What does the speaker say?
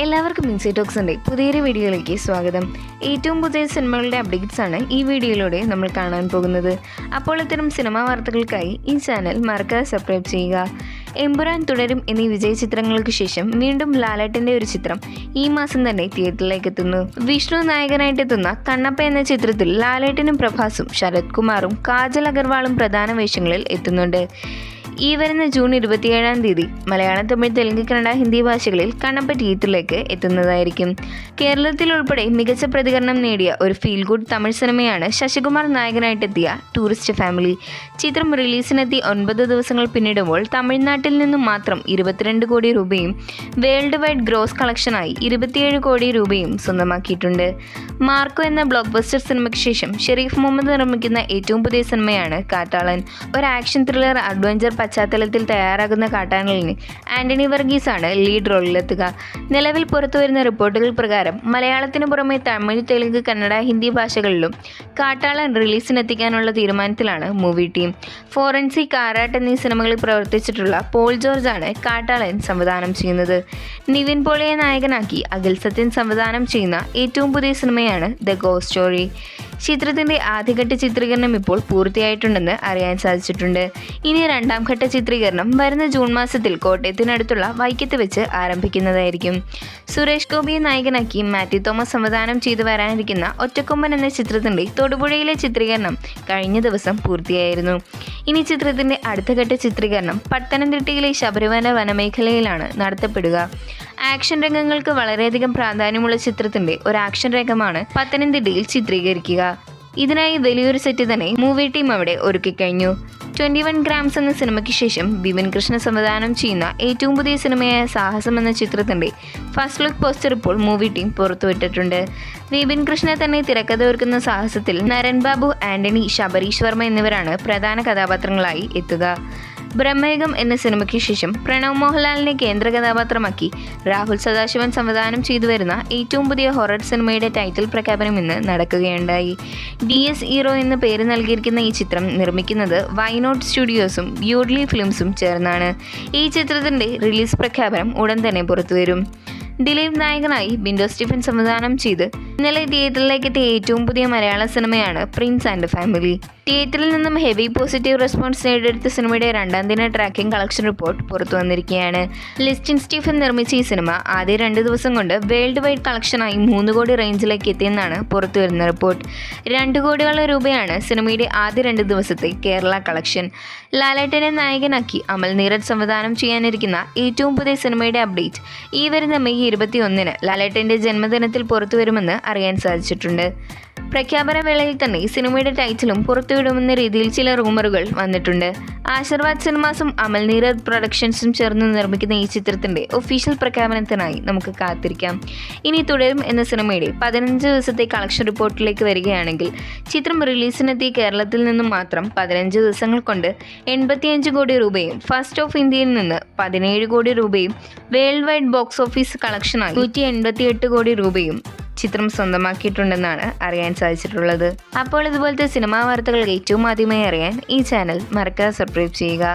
എല്ലാവർക്കും ഇൻസൈറ്റ് ടോക്സിൻ്റെ പുതിയൊരു വീഡിയോയിലേക്ക് സ്വാഗതം. ഏറ്റവും പുതിയ സിനിമകളുടെ അപ്ഡേറ്റ്സ് ആണ് ഈ വീഡിയോയിലൂടെ നമ്മൾ കാണാൻ പോകുന്നത്. അപ്പോൾ ഇത്തരം സിനിമാ വാർത്തകൾക്കായി ഈ ചാനൽ മറക്കാതെ സബ്സ്ക്രൈബ് ചെയ്യുക. എമ്പുരാൻ തുടരും എന്നീ വിജയ ചിത്രങ്ങൾക്ക് ശേഷം വീണ്ടും ലാലേട്ടൻ്റെ ഒരു ചിത്രം ഈ മാസം തന്നെ തിയേറ്ററിലേക്ക് എത്തുന്നു. വിഷ്ണു നായകനായിട്ട് എത്തുന്ന കണ്ണപ്പ എന്ന ചിത്രത്തിൽ ലാലേട്ടനും പ്രഭാസും ശരത് കുമാറും കാജൽ അഗർവാളും പ്രധാന വേഷങ്ങളിൽ എത്തുന്നുണ്ട്. ഈ വരുന്ന ജൂൺ 27 മലയാളം, തമിഴ്, തെലുങ്ക്, കന്നഡ, ഹിന്ദി ഭാഷകളിൽ കണ്ണപ്പ തിയേറ്ററിലേക്ക് എത്തുന്നതായിരിക്കും. കേരളത്തിൽ ഉൾപ്പെടെ മികച്ച പ്രതികരണം നേടിയ ഒരു ഫീൽ ഗുഡ് തമിഴ് സിനിമയാണ് ശശികുമാർ നായകനായിട്ടെത്തിയ ടൂറിസ്റ്റ് ഫാമിലി. ചിത്രം റിലീസിനെത്തി 9 ദിവസങ്ങൾ പിന്നിടുമ്പോൾ തമിഴ്നാട്ടിൽ നിന്നും മാത്രം 22 കോടി രൂപയും വേൾഡ് വൈഡ് ഗ്രോസ് കളക്ഷനായി 27 കോടി രൂപയും സ്വന്തമാക്കിയിട്ടുണ്ട്. മാർക്കോ എന്ന ബ്ലോക്ക് ബസ്റ്റർ സിനിമയ്ക്ക് ശേഷം ഷെരീഫ് മുഹമ്മദ് നിർമ്മിക്കുന്ന ഏറ്റവും പുതിയ സിനിമയാണ് കാട്ടാളൻ. ഒരു ആക്ഷൻ ത്രില്ലർ അഡ്വഞ്ചർ പശ്ചാത്തലത്തിൽ തയ്യാറാകുന്ന കാട്ടാളനിൽ ആന്റണി വർഗീസാണ് ലീഡ് റോളിലെത്തുക. നിലവിൽ പുറത്തുവരുന്ന റിപ്പോർട്ടുകൾ പ്രകാരം മലയാളത്തിനു പുറമെ തമിഴ്, തെലുങ്ക്, കന്നഡ, ഹിന്ദി ഭാഷകളിലും കാട്ടാളൻ റിലീസിനെത്തിക്കാനുള്ള തീരുമാനത്തിലാണ് മൂവി ടീം. ഫോറൻസിക്, ആറാട്ട് എന്നീ സിനിമകളിൽ പ്രവർത്തിച്ചിട്ടുള്ള പോൾ ജോർജാണ് കാട്ടാളൻ സംവിധാനം ചെയ്യുന്നത്. നിവിൻ പോളിയെ നായകനാക്കി അഖിൽ സത്യൻ സംവിധാനം ചെയ്യുന്ന ഏറ്റവും പുതിയ സിനിമയാണ് ദ ഗോസ്റ്റ് സ്റ്റോറി. ചിത്രത്തിന്റെ ആദ്യഘട്ട ചിത്രീകരണം ഇപ്പോൾ പൂർത്തിയായിട്ടുണ്ടെന്ന് അറിയാൻ സാധിച്ചിട്ടുണ്ട്. ഇനി രണ്ടാം ഘട്ട ചിത്രീകരണം വരുന്ന ജൂൺ മാസത്തിൽ കോട്ടയത്തിനടുത്തുള്ള വൈക്കത്ത് വെച്ച് ആരംഭിക്കുന്നതായിരിക്കും. സുരേഷ് ഗോപിയെ നായകനാക്കി മാത്യു തോമസ് സംവിധാനം ചെയ്തു വരാനിരിക്കുന്ന ഒറ്റക്കൊമ്പൻ എന്ന ചിത്രത്തിന്റെ തൊടുപുഴയിലെ ചിത്രീകരണം കഴിഞ്ഞ ദിവസം പൂർത്തിയായിരുന്നു. ഇനി ചിത്രത്തിന്റെ അടുത്ത ഘട്ട ചിത്രീകരണം പത്തനംതിട്ടയിലെ ശബരിമല വനമേഖലയിലാണ് നടത്തപ്പെടുക. ആക്ഷൻ രംഗങ്ങൾക്ക് വളരെയധികം പ്രാധാന്യമുള്ള ചിത്രത്തിന്റെ ഒരു ആക്ഷൻ രംഗമാണ് പത്തനംതിട്ടയിൽ ചിത്രീകരിക്കുക. ഇതിനായി വലിയൊരു സെറ്റ് തന്നെ മൂവി ടീം അവിടെ ഒരുക്കിക്കഴിഞ്ഞു. 21 ഗ്രാംസ് എന്ന സിനിമയ്ക്ക് ശേഷം ബിപിൻ കൃഷ്ണ സംവിധാനം ചെയ്യുന്ന ഏറ്റവും പുതിയ സിനിമയായ സാഹസം എന്ന ചിത്രത്തിന്റെ ഫസ്റ്റ് ലുക്ക് പോസ്റ്റർ ഇപ്പോൾ മൂവി ടീം പുറത്തുവിട്ടിട്ടുണ്ട്. ബിപിൻ കൃഷ്ണ തന്നെ തിരക്കഥ ഒരുക്കുന്ന സാഹസത്തിൽ നരൻ ബാബു, ആന്റണി, ശബരീഷ് വർമ്മ എന്നിവരാണ് പ്രധാന കഥാപാത്രങ്ങളായി എത്തുക. ബ്രഹ്മയുഗം എന്ന സിനിമയ്ക്ക് ശേഷം പ്രണവ് മോഹൻലാലിനെ കേന്ദ്ര കഥാപാത്രമാക്കി രാഹുൽ സദാശിവൻ സംവിധാനം ചെയ്തു വരുന്ന ഏറ്റവും പുതിയ ഹൊറർ സിനിമയുടെ ടൈറ്റിൽ പ്രഖ്യാപനം ഇന്ന് നടക്കുകയുണ്ടായി. DS ഹീറോ എന്ന് പേര് നൽകിയിരിക്കുന്ന ഈ ചിത്രം നിർമ്മിക്കുന്നത് വൈനോട്ട് സ്റ്റുഡിയോസും ബ്യൂഡ്ലി ഫിലിംസും ചേർന്നാണ്. ഈ ചിത്രത്തിന്റെ റിലീസ് പ്രഖ്യാപനം ഉടൻ തന്നെ പുറത്തുവരും. ദിലീപ് നായകനായി ബിൻഡോ സ്റ്റീഫൻ സംവിധാനം ചെയ്ത് ഇന്നലെ തിയേറ്ററിലേക്ക് എത്തിയ ഏറ്റവും പുതിയ മലയാള സിനിമയാണ് പ്രിൻസ് ആൻഡ് ഫാമിലി. തിയേറ്ററിൽ നിന്നും ഹെവി പോസിറ്റീവ് റെസ്പോൺസ് നേടിയെടുത്ത സിനിമയുടെ രണ്ടാം ദിന ട്രാക്കിംഗ് കളക്ഷൻ റിപ്പോർട്ട് പുറത്തു വന്നിരിക്കുകയാണ്. ലിസ്റ്റിൻ സ്റ്റീഫൻ നിർമ്മിച്ച ഈ സിനിമ ആദ്യ 2 ദിവസം കൊണ്ട് വേൾഡ് വൈഡ് കളക്ഷനായി 3 കോടി റേഞ്ചിലേക്ക് എത്തിയെന്നാണ് പുറത്തുവരുന്ന റിപ്പോർട്ട്. 2 കോടിയോളം രൂപയാണ് സിനിമയുടെ ആദ്യ 2 ദിവസത്തെ കേരള കളക്ഷൻ. ലാലേട്ടനെ നായകനാക്കി അമൽ നീരജ് സംവിധാനം ചെയ്യാനിരിക്കുന്ന ഏറ്റവും പുതിയ സിനിമയുടെ അപ്ഡേറ്റ് ഈ വരുന്ന മെയ് 21 ലാലേട്ടന്റെ ജന്മദിനത്തിൽ പുറത്തുവരുമെന്ന് അറിയാൻ സാധിച്ചിട്ടുണ്ട്. പ്രഖ്യാപന വേളയിൽ തന്നെ സിനിമയുടെ ടൈറ്റിലും പുറത്തുവിടുമെന്ന രീതിയിൽ ചില റൂമറുകൾ വന്നിട്ടുണ്ട്. ആശീർവാദ് സിനിമാസും അമൽ നീരദ് പ്രൊഡക്ഷൻസും ചേർന്ന് നിർമ്മിക്കുന്ന ഈ ചിത്രത്തിന്റെ ഒഫീഷ്യൽ പ്രഖ്യാപനത്തിനായി നമുക്ക് കാത്തിരിക്കാം. ഇനി തുടരും എന്ന സിനിമയുടെ 15 ദിവസത്തെ കളക്ഷൻ റിപ്പോർട്ടിലേക്ക് വരികയാണെങ്കിൽ ചിത്രം റിലീസിനെത്തിയ കേരളത്തിൽ നിന്നും മാത്രം 15 ദിവസങ്ങൾ കൊണ്ട് 85 കോടി രൂപയും ഫസ്റ്റ് ഓഫ് ഇന്ത്യയിൽ നിന്ന് 17 കോടി രൂപയും വേൾഡ് വൈഡ് ബോക്സ് ഓഫീസ് കളക്ഷനായി 188 കോടി രൂപയും ചിത്രം സ്വന്തമാക്കിയിട്ടുണ്ടെന്നാണ് അറിയാൻ സാധിച്ചിട്ടുള്ളത്. അപ്പോൾ ഇതുപോലത്തെ സിനിമാ വാർത്തകൾ ഏറ്റവും ആദ്യമായി അറിയാൻ ഈ ചാനൽ മറക്കാതെ സബ്സ്ക്രൈബ് ചെയ്യുക.